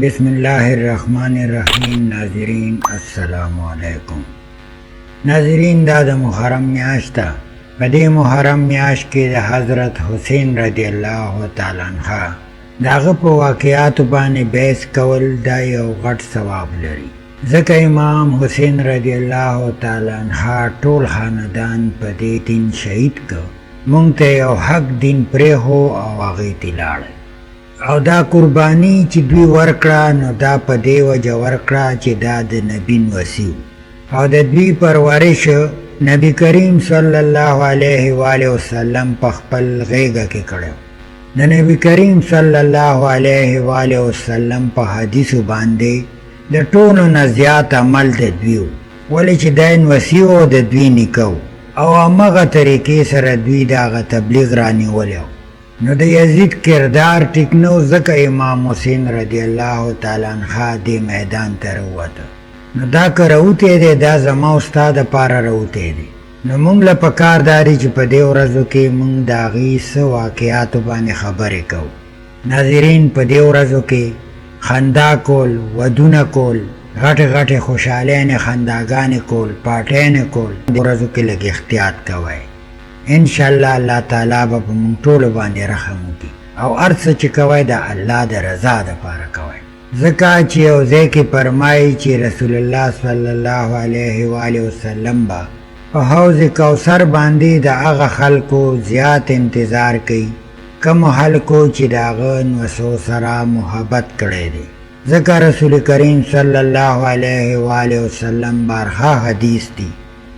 بسم الله الرحمن الرحیم. ناظرین السلام علیکم. ناظرین دا د محرم میاشت ده. په دې محرم میاشت کې د حضرت حسین رضی الله تعالی عنہ د هغه په واقعاتو باندې بحث کول دا یو غټ ثواب لري، ځکه امام حسین رضی الله تعالی عنہ ټول خاندان په دې دین شهید کړ. مونږ ته یو حق دین پرېښو او هغې ته لاړل، او دا قربانی چې دوی ورکړه نو دا په دې وجه ورکړه چې دا د نبی وصي او د دوی پرورش نبی کریم صلی الله علیه و آله وسلم په خپل غیږه کې کړی. د نبی کریم صلی الله علیه و آله وسلم په حدیثو باندې د ټولو نه زیات عمل د دوی و، ولې چې دا وصي و د دوی نیکه او همغه طریقې سره دوی د هغه تبلیغ رانیولی و. نو د یزید کردار ټیک نه و، ځکه امام حسین رضی الله تعالی عنہ دې میدان ته راووته. نو دا که راوتی دی دا زما او ستا دپاره راوتی دی. نو مونږ له پکار دا دی چې په دې ورځو کې مونږ د هغې څه واقعاتو باندې خبرې کوو. ناظرین، په دې ورځو کې خندا کول، ودونه کول، غټې غټې خوشحالۍ خنداګانې کول، پارټیانې کول، دې ورځو کې لږ احتیاط کوئ. انشاءاللہ اللہ تعالیٰ با پا منگ طولو باندې رحم وکړي او هر څه چې کوئ د الله د رضا دپاره کوئ، ځکه چې یو ځای کې فرمایي چې رسول الله صلی الله علیه و آله وسلم با په حوض کوثر باندې د هغه خلکو زیات انتظار کوي کومو خلکو چې د هغه نوسو سره محبت کړی دی، ځکه رسول کریم صلی الله علیه و آله وسلم بارها حدیث دی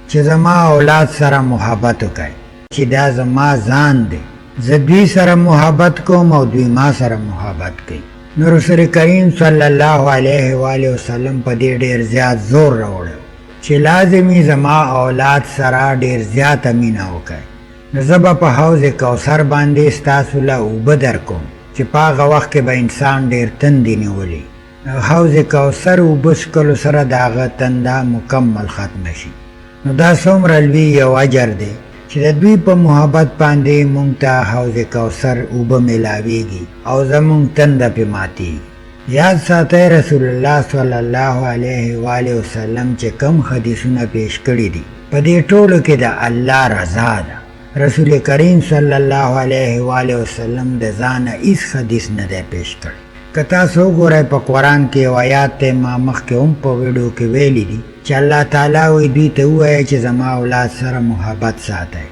چې زما اولاد سره محبت وکړئ، چې دا زما ځان دی، زه دوی سره محبت کوم او دوی ما سره محبت کوي. نو رسول کریم صلی الله علیه و آله وسلم په دې ډېر زیات زور راوړی چې لازمي زما اولاد سره ډېر زیاته مینه وکړئ. نو زه به په حوض کوثر باندې ستاسو له اوبه درکوم چې په هغه وخت کې به انسان ډېر تندې نیولي. حوض کوثر اوبه څښلو سره د هغه تنده مکمل ختمه شي. نو دا څومره لوی یو اجر دی چې د دوی په محبت باندې مونږ ته حوض کوثر اوبه میلاویږي او زمونږ تنده پې ماتیږي. یاد ساتئ رسول الله صلی الله علیه و آله وسلم چې کم حدیثونه پیش کړي دي په دې ټولو کې د الله رضا ده. رسول کریم صلی الله علیه و آله وسلم د ځانه هیڅ حدیث نه دی پیش کړی. که تاسو وګورئ په قرآن کې یو آیات ته ما مخکې هم په ویډیو کې ویلی دي چې الله تعالی وایي دوی ته ووایه چې زما اولاد سره محبت ساتئ.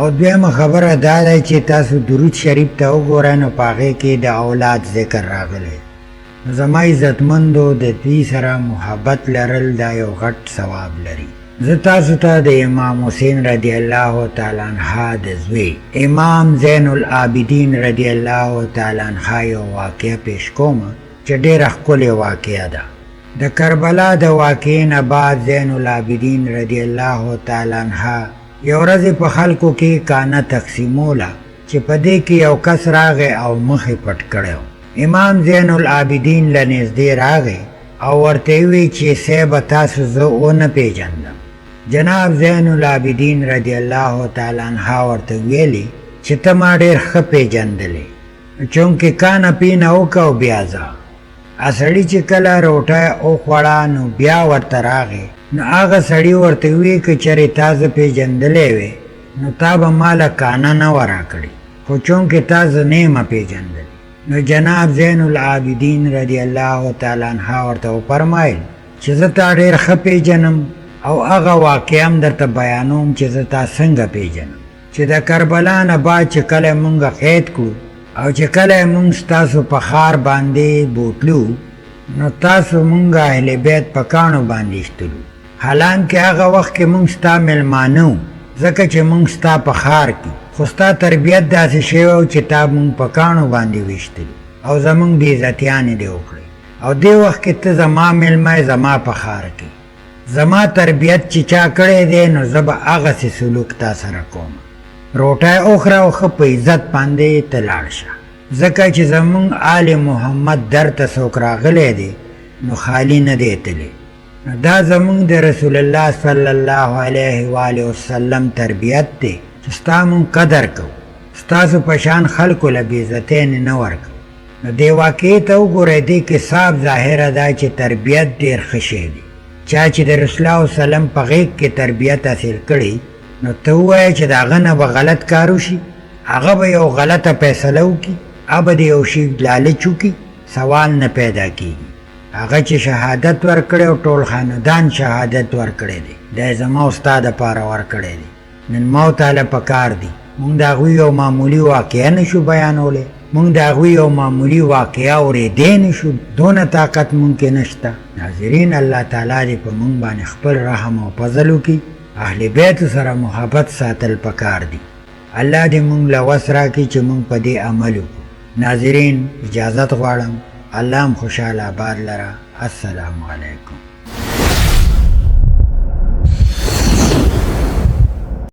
او دویمه خبره دا ده چې تاسو درود شریف ته وګورئ نو په هغې کې د اولاد ذکر راغلی. زما عزتمندو د دوی سره محبت لرل دا یو غټ ثواب لري. زه تاسو ته د امام حسین رضی الله تعالی عنہ د زوی امام زین العابدین رضی الله تعالی عنہ یو واقعه پیش کوم چې ډېره ښکلې واقعه ده. د کربلا د واقعې نه بعد زین العابدین رضی الله تعالی عنہ یو ورځ په خلکو کې کانه تقسیموله چې په دې کې یو کس راغی او مخ یې پټ کړی و. امام زین العابدین له نږدې راغی او ورته وی چې صاحب تاسو زه ونه پیژندم. جناب زین العابدین رضی الله تعالی عنہ ورته ویلي چې ته ما ډېر ښه پیژندلې، چونکې کانه پینا وکړه بیا ځه. سړي چې کله روټۍ وخوړه نو بیا ورته راغی، نو هغه سړي ورته وی که چېرې تا زه پیژندلی وې نو تا به ماله کانه نه وه راکړې، خو چونکې تا زه نه یم پیژندلی. نو جناب زین العابدین رضی الله تعالی عنہ ورته وفرمایل چې زه تا ډېر ښه پیژنم او هغه واقعه هم درته بیانوم چې زه تا څنګه پیژنم، چې د کربلا نه بعد چې کله مونږ قید کړو او چې کله مونږ ستاسو په ښار باندې بوتلو نو تاسو مونږ اهل بیت په کاڼو باندې ایستلو، حالانکې هغه وخت کې مونږ ستا میلمانه وو، ځکه چې مونږ ستا په ښار کې، خو ستا تربیت داسې شوی و چې تا مونږ په کاڼو باندې ویشتلو او زمونږ بېعزتیانې دې وکړې، او دې وخت کې ته زما میلمه یې زما په ښار کې، زما تربیت چې چا کړی دی نو زه به هغسې سلوک تا سره کوم. روټۍ وخوره او ښه په عزت باندې ته لاړ شه، ځکه چې زمونږ آل محمد در ته څوک راغلی دی نو خالی نه دی تللی. نو دا زمونږ د رسول الله صلی الله علیه و آله وسلم تربیت دی چې ستا مونږ قدر کوو، ستاسو په شان خلکو له بېعزتۍ نه ورکوو. نو دې واقعې ته وګورئ، دې کې صاف ظاهره ده چې تربیت ډېر ښه شی دی. چا چې د رسول الله وسلم په غیږ کې تربیت حاصل کړي نو ته ووایه چې د هغه نه به غلط کار وشي، هغه به یو غلطه فیصله وکړي، هغه به د یو شي لالچ وکړي، سوال نه پیدا کېږي. هغه چې شهادت ورکړی او ټول خاندان شهادت ورکړی دی، دا یې زما او ستا دپاره ورکړی دی. نن ما او تاله په کار دی مونږ د هغوی یو معمولي واقعه نه شو بیانولی، مونږ د هغوی یو معمولي واقعه اورېدی نه شو، دونه طاقت مونږ کې نشته. ناظرین، الله تعالی دې په مونږ باندې خپل رحم او فضل وکړي. اهل بیت سره محبت ساتل پکار دي. الله دې مونږ له وس راکړي چې مونږ په دې عمل وکړو. ناظرین، اجازت غواړم، الله هم خوشحاله آباد لره. السلام علیکم.